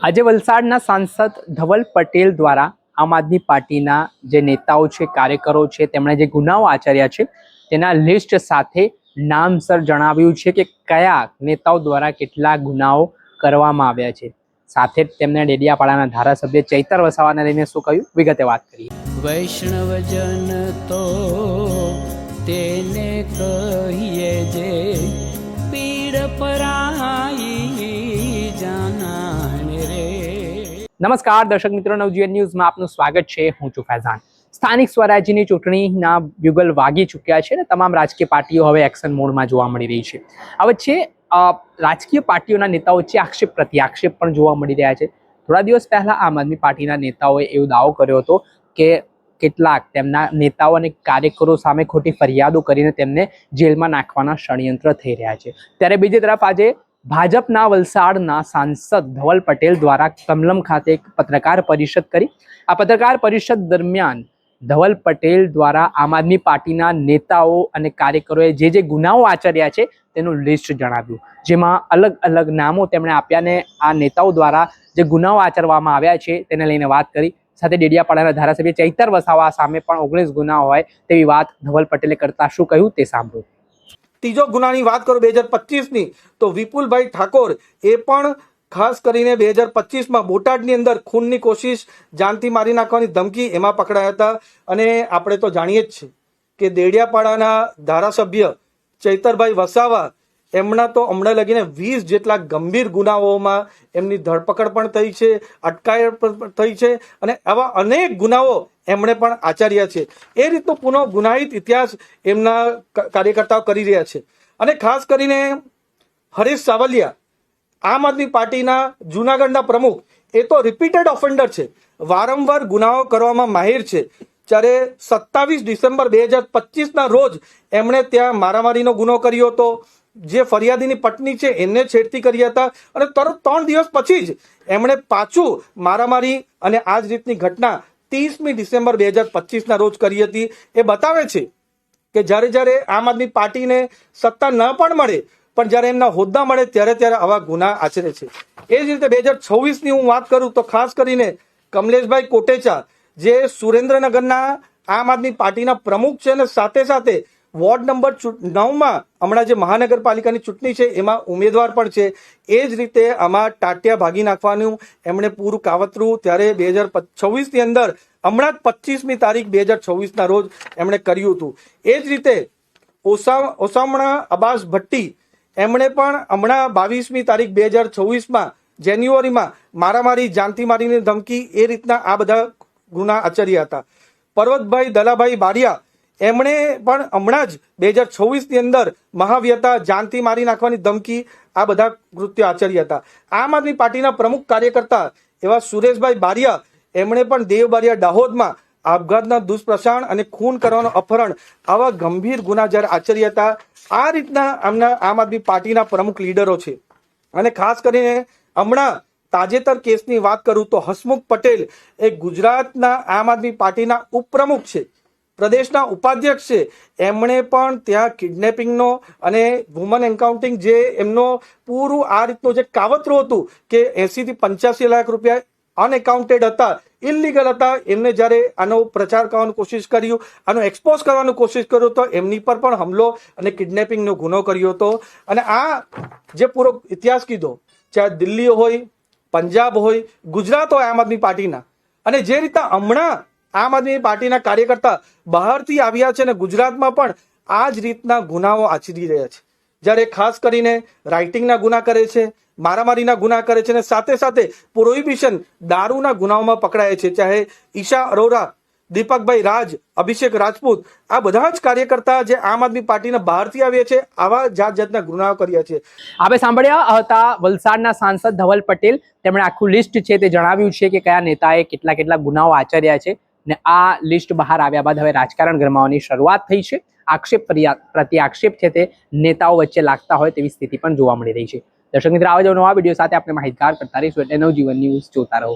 આજે વલસાડના સાંસદ ધવલ પટેલ દ્વારા આમ આદમી પાર્ટીના જે નેતાઓ છે, કાર્યકરો છે, તેમણે જે ગુનાઓ આચર્યા છે તેના લિસ્ટ સાથે નામસર જણાવ્યું છે કે કયા નેતાઓ દ્વારા કેટલા ગુનાઓ કરવામાં આવ્યા છે। સાથે જ તેમણે ડેડિયાપાડાના ધારાસભ્ય ચૈતર વસાવાને લઈને શું કહ્યું, વિગતે વાત કરીએ। વૈષ્ણવજન તો તેને કહીએ જે પીડ પરાઈ જાનાને રે। નમસ્કાર દર્શક મિત્રો, નવજીવન ન્યૂઝમાં આપનું સ્વાગત છે। હું છું ફૈઝાન। સ્થાનિક સ્વરાજ્યની ચૂંટણીના યુગલ વાગી ચૂક્યા છે અને તમામ રાજકીય પાર્ટીઓ હવે એક્શન મોડમાં જોવા મળી રહી છે। આ વચ્ચે રાજકીય પાર્ટીઓના નેતાઓ વચ્ચે આક્ષેપ પ્રત્યાક્ષેપ પણ જોવા મળી રહ્યા છે। થોડા દિવસ પહેલા આમ આદમી પાર્ટીના નેતાઓએ એવો દાવો કર્યો હતો કે કેટલાક તેમના નેતાઓ અને કાર્યકરો સામે ખોટી ફરિયાદો કરીને તેમને જેલમાં નાખવાના ષડયંત્ર થઈ રહ્યા છે। ત્યારે બીજી તરફ આજે ભાજપના વલસાડના સાંસદ ધવલ પટેલ દ્વારા કમલમ ખાતે એક પત્રકાર પરિષદ કરી। આ પત્રકાર પરિષદ દરમિયાન ધવલ પટેલ દ્વારા આમ આદમી પાર્ટીના નેતાઓ અને કાર્યકરોએ જે ગુનાઓ આચર્યા છે તેનું લિસ્ટ જણાવ્યું, જેમાં અલગ અલગ નામો તેમણે આપ્યા અને આ નેતાઓ દ્વારા જે ગુનાઓ આચરવામાં આવ્યા છે તેને લઈને વાત કરી। સાથે ડેડિયાપાડાના ધારાસભ્ય ચૈતર વસાવા સામે પણ 19 ગુના હોય તેવી વાત ધવલ પટેલે કરતા શું કહ્યું તે સાંભળો। ત્રીજો ગુનાની વાત કરું 2025ની, તો વિપુલભાઈ ઠાકોર એ પણ ખાસ કરીને 2025માં બોટાદની અંદર ખૂનની કોશિશ, જાનથી મારી નાખવાની ધમકી એમાં પકડાયા હતા। અને આપણે તો જાણીએ જ છીએ કે ડેડિયાપાડાના ધારાસભ્ય ચૈતરભાઈ વસાવા એમના તો હમણાં લગીને 20 જેટલા ગંભીર ગુનાઓમાં એમની ધરપકડ પણ થઈ છે, અટકાયત પણ થઈ છે અને આવા અનેક ગુનાઓ એમણે પણ આચર્યા છે। એ રીતનો પુનઃ ગુનાહિત ઇતિહાસ એમના કાર્યકર્તાઓ કરી રહ્યા છે। અને ખાસ કરીને હરીશ સાવલિયા, આમ આદમી પાર્ટીના જૂનાગઢના પ્રમુખ, એ તો રિપીટેડ ઓફેન્ડર છે, વારંવાર ગુનાઓ કરવામાં માહિર છે। જ્યારે 27 ડિસેમ્બર 2025ના રોજ એમણે ત્યાં મારામારીનો ગુનો કર્યો હતો, જે ફરિયાદીની પત્ની છે એને છેડતી કરી હતા અને તરત 3 દિવસ પછી જ એમણે પાછું મારામારી અને આ જ રીતની ઘટના 30મી ડિસેમ્બર 2025ના રોજ કરી હતી। એ બતાવે છે કે જ્યારે આમ આદમી પાર્ટીને સત્તા ન પણ મળે, પણ જ્યારે એમના હોદ્દા મળે ત્યારે આવા ગુના આચરે છે। એ જ રીતે 2026ની હું વાત કરું તો ખાસ કરીને કમલેશભાઈ કોટેચા, જે સુરેન્દ્રનગરના આમ આદમી પાર્ટીના પ્રમુખ છે અને સાથે વોર્ડ નંબર 9માં હમણાં જે મહાનગરપાલિકાની ચૂંટણી છે એમાં ઉમેદવાર પણ છે। એ જ રીતે આમાં ટાટિયા ભાગી નાખવાનું એમણે પૂરું કાવતરું ત્યારે 2026ની અંદર હમણાં જ 25મી તારીખ 2026ના રોજ એમણે કર્યું હતું। એ જ રીતે ઓસામણા અબ્બાસ ભટ્ટી, એમણે પણ હમણાં 22મી તારીખ 2026માં જાન્યુઆરીમાં મારામારી, જાનથી મારીની ધમકી, એ રીતના આ બધા ગુના આચર્યા હતા। પર્વતભાઈ દલાભાઈ બારિયા, એમણે પણ હમણાં જ 2026ની અંદર મહાવ્યતા, જાનથી મારી નાખવાની ધમકી, આ બધા કૃત્યો આચર્યા હતા। આમ આદમી પાર્ટીના પ્રમુખ કાર્યકર્તા એવા સુરેશભાઈ બારિયા, એમણે પણ દેવબારિયા દાહોદમાં આપઘાતના દુષ્પ્રસારણ અને ખૂન કરવાનું અપહરણ, આવા ગંભીર ગુના જ્યારે આચર્યા હતા। આ રીતના આમ આદમી પાર્ટીના પ્રમુખ લીડરો છે। અને ખાસ કરીને હમણાં તાજેતર કેસની વાત કરું તો હસમુખ પટેલ એ ગુજરાતના આમ આદમી પાર્ટીના ઉપપ્રમુખ છે, પ્રદેશના ઉપાધ્યક્ષ છે। એમણે પણ ત્યાં કિડનેપિંગનો અને વુમન એન્કાઉન્ટિંગ, જે એમનો પૂરું આ રીતનું જે કાવતરું હતું કે 80 થી 85 લાખ રૂપિયા અનએકાઉન્ટેડ હતા, ઇલીગલ હતા, એમને જ્યારે આનો પ્રચાર કરવાની કોશિશ કર્યું, આનો એક્સપોઝ કરવાની કોશિશ કર્યો તો એમની પર પણ હુમલો અને કિડનેપિંગનો ગુનો કર્યો હતો। અને આ જે પૂરો ઇતિહાસ કીધો, ચાહે દિલ્હી હોય, પંજાબ હોય, ગુજરાત હોય આમ આદમી પાર્ટીના, અને જે રીતના હમણાં આમ આદમી પાર્ટીના કાર્યકર્તા બહારથી આવ્યા છે અને ગુજરાતમાં પણ આ જ રીતના ગુનાઓ આચરી રહ્યા છે। જ્યારે ખાસ કરીને રાઇટિંગના ગુના કરે છે, મારામારીના ગુના કરે છે અને સાથે પ્રોહિબિશન દારૂના ગુનાઓમાં પકડાય છે। ચાહે ઈશા અરોરા, દીપકભાઈ રાજ, અભિષેક રાજપૂત, આ બધા જ કાર્યકર્તા જે આમ આદમી પાર્ટીના બહારથી આવ્યા છે, આવા જાતના ગુનાઓ કર્યા છે। આપણે સાંભળ્યા હતા વલસાડના સાંસદ ધવલ પટેલ, તેમણે આખું લિસ્ટ છે તે જણાવ્યું છે કે કયા નેતાએ કેટલા ગુનાઓ આચર્યા છે ને આ લિસ્ટ બહાર આવ્યા બાદ હવે રાજકારણ ગરમાવાની શરૂઆત થઈ છે। આક્ષેપ પ્રત્યાક્ષેપ છે તે નેતાઓ વચ્ચે લાગતા હોય તેવી સ્થિતિ પણ જોવા મળી રહી છે। દર્શક મિત્રો, આવા જ નવા વિડીયો સાથે આપણે માહિતગાર કરતા રહીશું, એટલે નવજીવન ન્યૂઝ જોતા રહો।